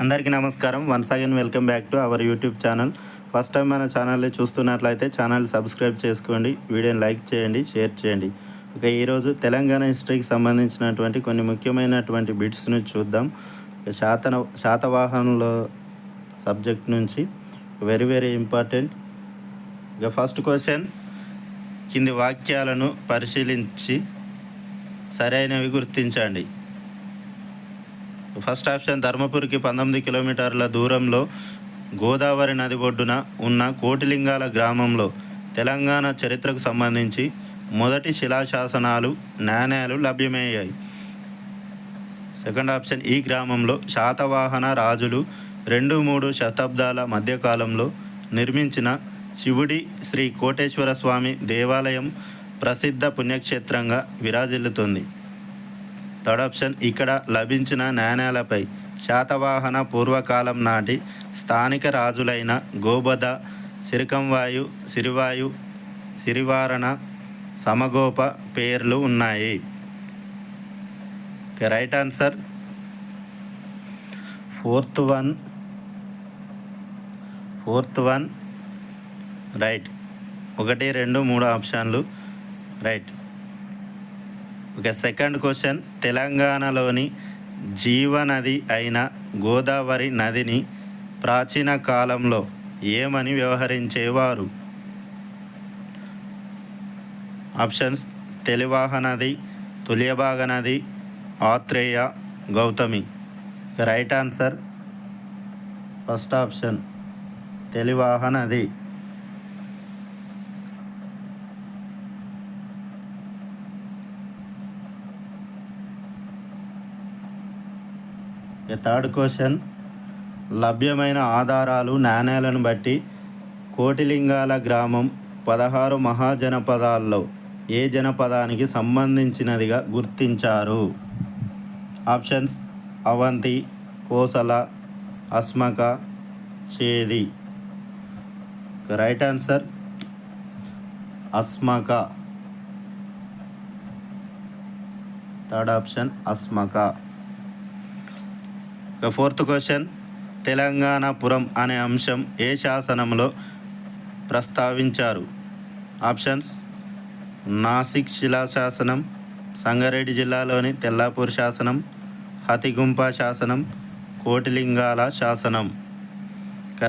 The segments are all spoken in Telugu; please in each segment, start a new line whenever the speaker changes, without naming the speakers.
అందరికీ నమస్కారం. Once again welcome back to our YouTube channel. First time మన ఛానల్ని చూస్తున్నట్లయితే ఛానల్ సబ్స్క్రైబ్ చేసుకోండి, వీడియోని లైక్ చేయండి, షేర్ చేయండి. ఓకే, ఈరోజు తెలంగాణ హిస్టరీకి సంబంధించినటువంటి కొన్ని ముఖ్యమైనటువంటి బిట్స్ని చూద్దాం. శాతవాహనుల సబ్జెక్ట్ నుంచి వెరీ వెరీ ఇంపార్టెంట్. ఇక ఫస్ట్ క్వశ్చన్, కింది వాక్యాలను పరిశీలించి సరైనవి గుర్తించండి. ఫస్ట్ ఆప్షన్, ధర్మపురికి 19 కిలోమీటర్ల దూరంలో గోదావరి నది ఒడ్డున ఉన్న కోటిలింగాల గ్రామంలో తెలంగాణ చరిత్రకు సంబంధించి మొదటి శిలాశాసనాలు, నాణేలు లభ్యమయ్యాయి. సెకండ్ ఆప్షన్, ఈ గ్రామంలో శాతవాహన రాజులు 2-3 శతాబ్దాల మధ్యకాలంలో నిర్మించిన శివుడి శ్రీ కోటేశ్వర స్వామి దేవాలయం ప్రసిద్ధ పుణ్యక్షేత్రంగా విరాజిల్లుతుంది. థర్డ్ ఆప్షన్, ఇక్కడ లభించిన నాణేలపై శాతవాహన పూర్వకాలం నాటి స్థానిక రాజులైన గోబద, సిరికంవాయు, సిరివాయు, సిరివారణ, సమగోప పేర్లు ఉన్నాయి. Right answer fourth one right. 1, 2, 3 ఆప్షన్లు రైట్. ఓకే, సెకండ్ క్వశ్చన్, తెలంగాణలోని జీవనది అయిన గోదావరి నదిని ప్రాచీన కాలంలో ఏమని వ్యవహరించేవారు? ఆప్షన్స్, తెలివాహ నది, తుల్యభాగ నది, Atreya, Gautami. Right answer first option, Telivaha నది. థర్డ్ క్వశ్చన్, లభ్యమైన ఆధారాలు, నాణేలను బట్టి కోటిలింగాల గ్రామం 16 మహాజనపదాల్లో ఏ జనపదానికి సంబంధించినదిగా గుర్తించారు? Options, Avanti, Kosala, Asmaka, Chedi. Right answer Asmaka. Third option Asmaka. Fourth question, Telanganapuram అనే అంశం ఏ శాసనంలో ప్రస్తావించారు? ఆప్షన్స్, నాసిక్ శిలాశాసనం, సంగారెడ్డి జిల్లాలోని తెల్లాపూర్ శాసనం, హతిగుంప శాసనం, కోటిలింగాల శాసనం.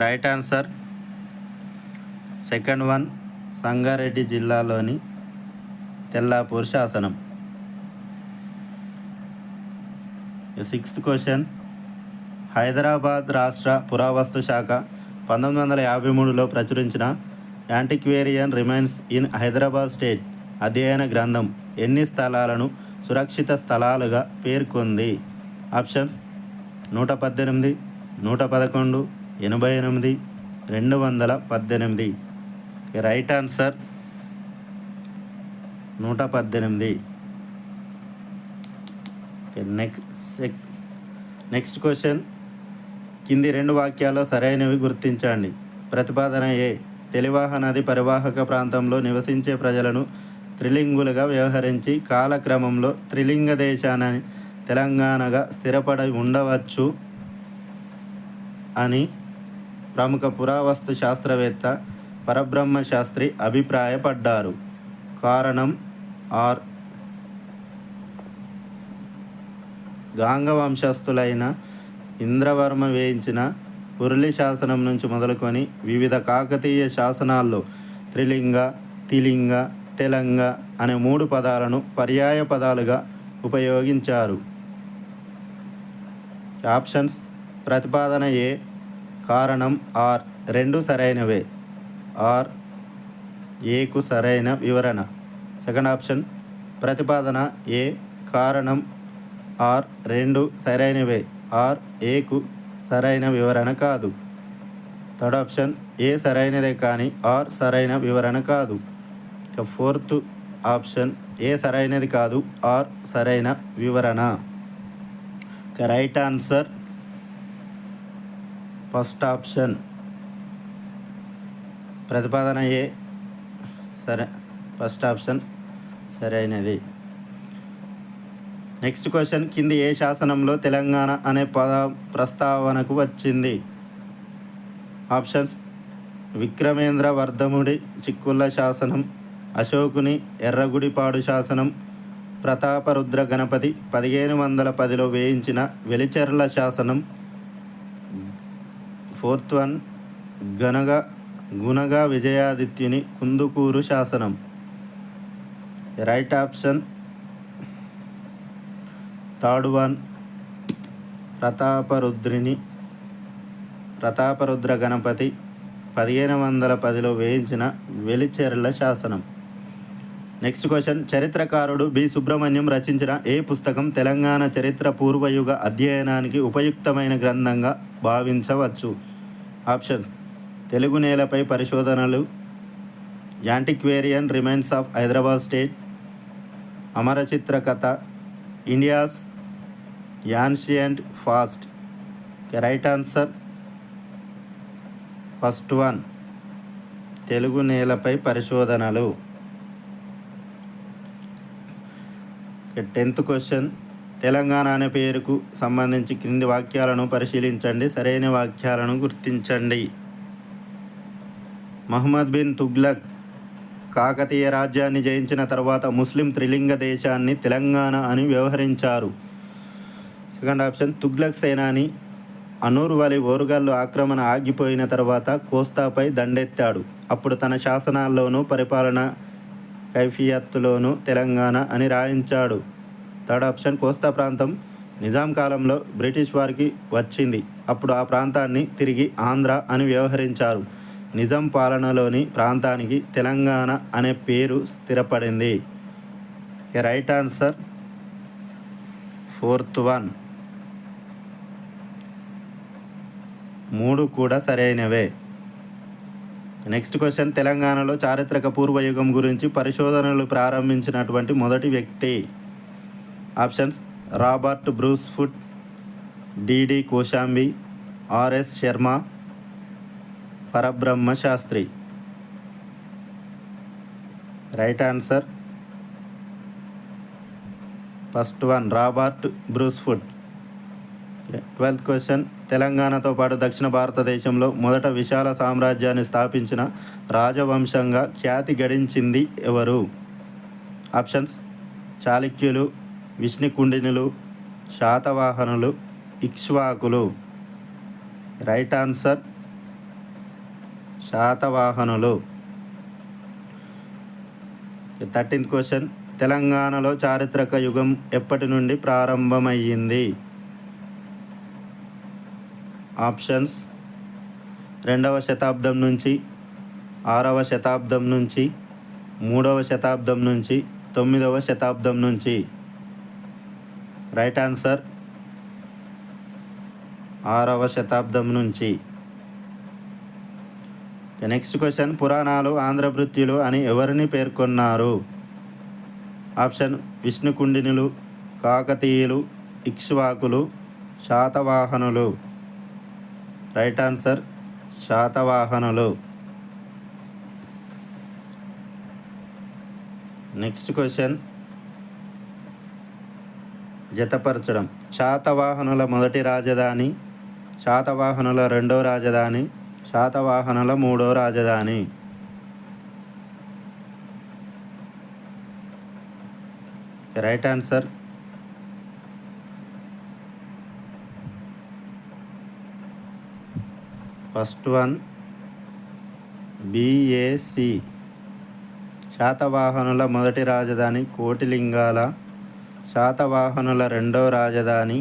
Right answer second one, Sangareddy జిల్లాలోని తెల్లాపూర్ శాసనం. సిక్స్త్ క్వశ్చన్, హైదరాబాద్ రాష్ట్ర పురావస్తు శాఖ 1953లో ప్రచురించిన యాంటిక్వేరియన్ రిమైన్స్ ఇన్ హైదరాబాద్ స్టేట్ అధ్యయన గ్రంథం ఎన్ని స్థలాలను సురక్షిత స్థలాలుగా పేర్కొంది? Options, 118, 111, 88, 218. Right answer 118. Next question, కింది 2 వాక్యాల్లో సరైనవి గుర్తించండి. ప్రతిపాదన ఏ, తెలివాహ నది పరివాహక ప్రాంతంలో నివసించే ప్రజలను త్రిలింగులుగా వ్యవహరించి కాలక్రమంలో త్రిలింగ దేశాన్ని తెలంగాణగా స్థిరపడి ఉండవచ్చు అని ప్రముఖ పురావస్తు శాస్త్రవేత్త పరబ్రహ్మ శాస్త్రి అభిప్రాయపడ్డారు. కారణం ఆర్, గాంగ వంశస్థులైన ఇంద్రవర్మ వేయించిన పురులి శాసనం నుంచి మొదలుకొని వివిధ కాకతీయ శాసనాల్లో త్రిలింగ, తిలింగ, తెలంగ అనే 3 పదాలను పర్యాయ పదాలుగా ఉపయోగించారు. ఆప్షన్స్, ప్రతిపాదన ఏ, కారణం ఆర్, 2 సరైనవే. ఆర్, ఏకు సరైన వివరణ. సెకండ్ ఆప్షన్, ప్రతిపాదన ఏ, కారణం ఆర్, 2 సరైనవే. ఆర్, ఏకు సరైన వివరణ కాదు. థర్డ్ ఆప్షన్, ఏ సరైనదే కానీ ఆర్ సరైన వివరణ కాదు. ఇక ఫోర్త్ ఆప్షన్, ఏ సరైనది కాదు, ఆర్ సరైన వివరణ. ఇక రైట్ ఆన్సర్ ఫస్ట్ ఆప్షన్, ప్రతిపాదన ఏ ఫస్ట్ ఆప్షన్ సరైనది. నెక్స్ట్ క్వశ్చన్, కింది ఏ శాసనంలో తెలంగాణ అనే పద ప్రస్తావనకు వచ్చింది? ఆప్షన్స్: విక్రమేంద్ర వర్ధముడి చిక్కుళ్ళ శాసనం, అశోకుని ఎర్రగుడిపాడు శాసనం, ప్రతాపరుద్ర గణపతి 1510లో వేయించిన వెలిచెర్ల శాసనం, ఫోర్త్ వన్ గుణగా విజయాదిత్యుని కుందుకూరు శాసనం. Right option third one, Prataparudra Ganapati 1510లో వేయించిన వెలిచెర్ల శాసనం. నెక్స్ట్ క్వశ్చన్, చరిత్రకారుడు బి సుబ్రహ్మణ్యం రచించిన ఏ పుస్తకం తెలంగాణ చరిత్ర పూర్వయుగ అధ్యయనానికి ఉపయుక్తమైన గ్రంథంగా భావించవచ్చు? ఆప్షన్స్: తెలుగు నేలపై పరిశోధనలు, యాంటిక్వేరియన్ remains of Hyderabad state, Amar Chitra కథ, India's ancient fast. Right answer first one, Telugu నేలపై పరిశోధనలు. 10th క్వశ్చన్, తెలంగాణ అనే పేరుకు సంబంధించి క్రింది వాక్యాలను పరిశీలించండి, సరైన వాక్యాలను గుర్తించండి. మహమ్మద్ బిన్ తుగ్లక్ కాకతీయ రాజ్యాన్ని జయించిన తర్వాత ముస్లిం త్రిలింగ దేశాన్ని తెలంగాణ అని వ్యవహరించారు. సెకండ్ ఆప్షన్, తుగ్లక్ సేనాని అనూర్ వలి ఓరుగల్లు ఆక్రమణ ఆగిపోయిన తర్వాత కోస్తాపై దండెత్తాడు. అప్పుడు తన శాసనాల్లోనూ పరిపాలన కైఫియత్తులోనూ తెలంగాణ అని రాయించాడు. థర్డ్ ఆప్షన్, కోస్తా ప్రాంతం నిజాం కాలంలో బ్రిటిష్ వారికి వచ్చింది. అప్పుడు ఆ ప్రాంతాన్ని తిరిగి ఆంధ్ర అని వ్యవహరించారు. నిజాం పాలనలోని ప్రాంతానికి తెలంగాణ అనే పేరు స్థిరపడింది. Right answer fourth one. 3 కూడా సరైనవే. నెక్స్ట్ క్వశ్చన్, తెలంగాణలో చారిత్రక పూర్వయుగం గురించి పరిశోధనలు ప్రారంభించినటువంటి మొదటి వ్యక్తి? Options: Robert Bruce Foote, DD Kosambi, RS Sharma, Parabrahma Sastri. Right answer first one, Robert Bruce Foote. 12th question, తెలంగాణతో పాటు దక్షిణ భారతదేశంలో మొదట విశాల సామ్రాజ్యాన్ని స్థాపించిన రాజవంశంగా ఖ్యాతి గడించింది ఎవరు? ఆప్షన్స్: చాళుక్యులు, విష్ణుకుండినులు, శాతవాహనులు, ఇక్ష్వాకులు. రైట్ ఆన్సర్ శాతవాహనులు. 13th క్వశ్చన్, తెలంగాణలో చారిత్రక యుగం ఎప్పటి నుండి ప్రారంభమయ్యింది? ఆప్షన్స్: 2వ శతాబ్దం నుంచి, 6వ శతాబ్దం నుంచి, 3వ శతాబ్దం నుంచి, 9వ శతాబ్దం నుంచి. రైట్ ఆన్సర్ 6వ శతాబ్దం నుంచి. నెక్స్ట్ క్వశ్చన్, పురాణాలు ఆంధ్రభృత్యులు అని ఎవరిని పేర్కొన్నారు? ఆప్షన్: విష్ణుకుండినులు, కాకతీయులు, ఇక్ష్వాకులు, శాతవాహనులు. రైట్ ఆన్సర్ శాతవాహనులు. నెక్స్ట్ క్వశ్చన్, జతపరచడం. శాతవాహనుల మొదటి రాజధాని, శాతవాహనుల రెండో రాజధాని, శాతవాహనుల మూడో రాజధాని. Right answer first one, BAC. శాతవాహనుల మొదటి రాజధాని కోటిలింగాల, శాతవాహనుల రెండవ రాజధాని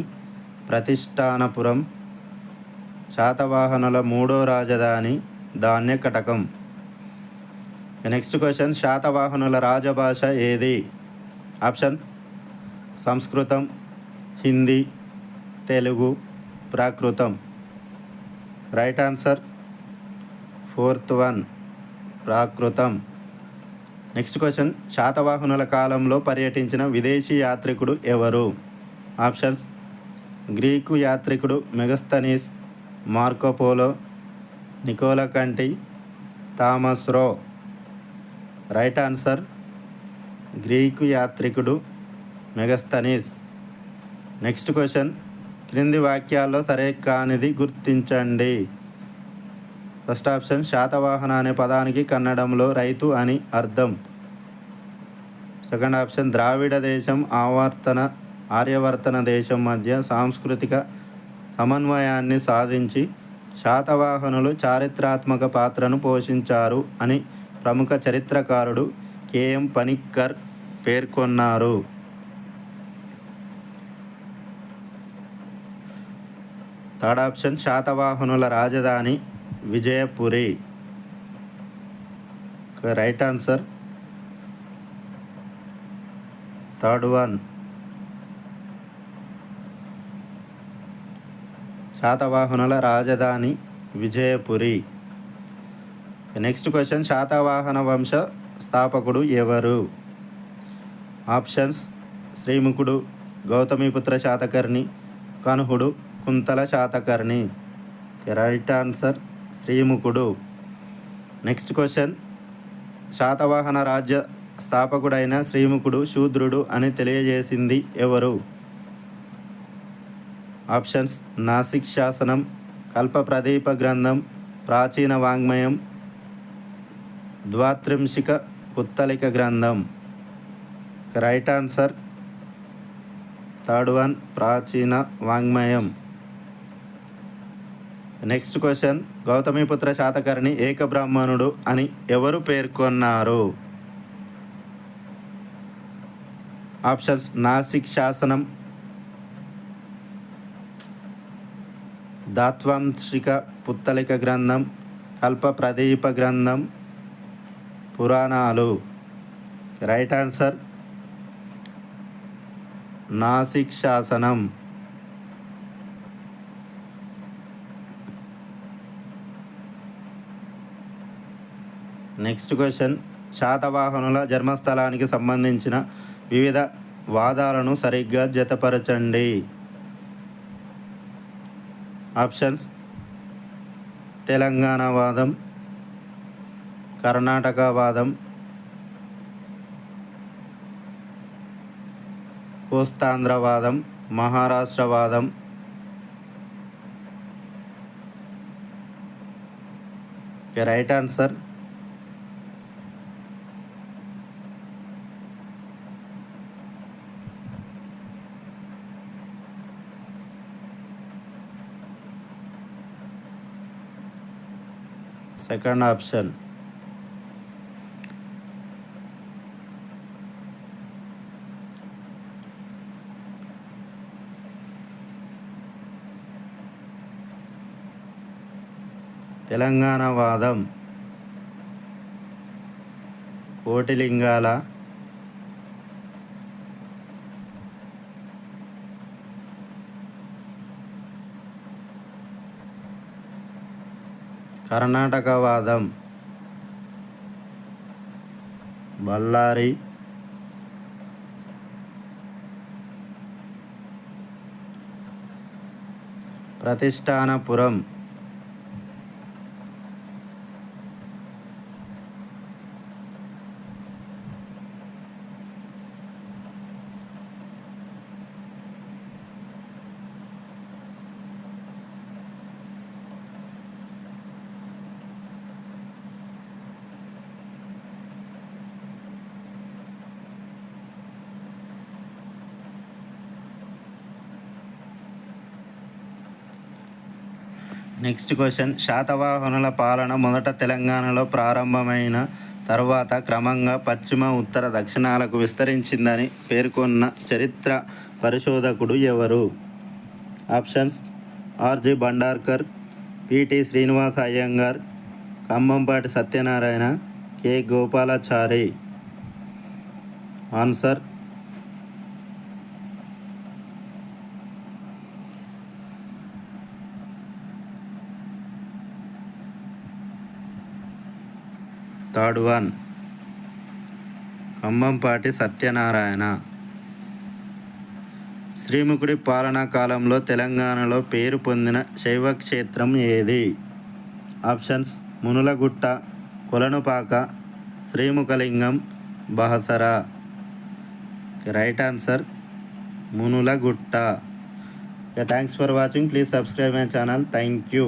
ప్రతిష్టానపురం, శాతవాహనుల మూడో రాజధాని ధాన్యకటకం. నెక్స్ట్ క్వశ్చన్, శాతవాహనుల రాజభాష ఏది? ఆప్షన్: సంస్కృతం, హిందీ, తెలుగు, ప్రాకృతం. రైట్ ఆన్సర్ ఫోర్త్ వన్, ప్రాకృతం. నెక్స్ట్ క్వశ్చన్, శాతవాహనుల కాలంలో పర్యటించిన విదేశీ యాత్రికుడు ఎవరు? ఆప్షన్స్: గ్రీకు యాత్రికుడు Megasthenes, Marco Polo, Nicolo Conti, Thomas Roe. Right answer Greek యాత్రికుడు మెగస్తనీస్. నెక్స్ట్ క్వశ్చన్, క్రింది వాక్యాల్లో సరే కానిది గుర్తించండి. ఫస్ట్ ఆప్షన్, శాతవాహన అనే పదానికి కన్నడంలో రైతు అని అర్థం. సెకండ్ ఆప్షన్, ద్రావిడ దేశం ఆర్యవర్తన దేశం మధ్య సాంస్కృతిక సమన్వయాన్ని సాధించి శాతవాహనులు చారిత్రాత్మక పాత్రను పోషించారు అని ప్రముఖ చరిత్రకారుడు కెఎం పనిక్కర్ పేర్కొన్నారు. థర్డ్ ఆప్షన్, శాతవాహనుల రాజధాని Vijayapuri. Right answer third one, శాతవాహనుల రాజధాని విజయపురి. నెక్స్ట్ క్వశ్చన్, శాతవాహన వంశ స్థాపకుడు ఎవరు? ఆప్షన్స్, శ్రీముఖుడు, గౌతమిపుత్ర శాతకర్ణి, కనుహుడు, కుంతల శాతకర్ణి. రైట్ ఆన్సర్ శ్రీముఖుడు. నెక్స్ట్ క్వశ్చన్, శాతవాహన రాజ్య స్థాపకుడైన శ్రీముఖుడు శూద్రుడు అని తెలియజేసింది ఎవరు? ఆప్షన్స్, నాసిక్ శాసనం, కల్పప్రదీప గ్రంథం, ప్రాచీన వాంగ్మయం, ద్వాత్రింశిక పుత్తలిక గ్రంథం. రైట్ ఆన్సర్ థర్డ్ వన్, ప్రాచీన వాంగ్మయం. నెక్స్ట్ క్వశ్చన్, గౌతమిపుత్ర శాతకర్ణి ఏకబ్రాహ్మణుడు అని ఎవరు పేర్కొన్నారు? ఆప్షన్స్, నాసిక్ శాసనం, దాత్వాంశిక పుత్తలిక గ్రంథం, కల్పప్రదీప గ్రంథం, పురాణాలు. రైట్ ఆన్సర్ నాసిక్ శాసనం. నెక్స్ట్ క్వశ్చన్, శాతవాహనుల జన్మస్థలానికి సంబంధించిన వివిధ వాదాలను సరిగ్గా జతపరచండి. ఆప్షన్స్, తెలంగాణ వాదం, కర్ణాటక వాదం, కోస్తాంధ్ర వాదం, మహారాష్ట్ర వాదం. Right answer second option. Telangana వాదం కోటిలింగాల, కర్ణాటక వాదం బళ్ళారి, ప్రతిష్టానపురం. నెక్స్ట్ క్వశ్చన్, శాతవాహనుల పాలన మొదట తెలంగాణలో ప్రారంభమైన తర్వాత క్రమంగా పశ్చిమ, ఉత్తర, దక్షిణాలకు విస్తరించిందని పేర్కొన్న చరిత్ర పరిశోధకుడు ఎవరు? Options, RG Bhandarkar, PT Srinivasa Iyengar, Khammampati Satyanarayana, K Gopalachari. Answer third one, Khammampati Satyanarayana. శ్రీముఖుడి పాలనా కాలంలో తెలంగాణలో పేరు పొందిన శైవ క్షేత్రం ఏది? Options, Munulagutta, Kolanupaka, Srimukhalingam, Bahasara. Right answer Munulagutta. Thanks for watching. Please subscribe my channel. Thank you.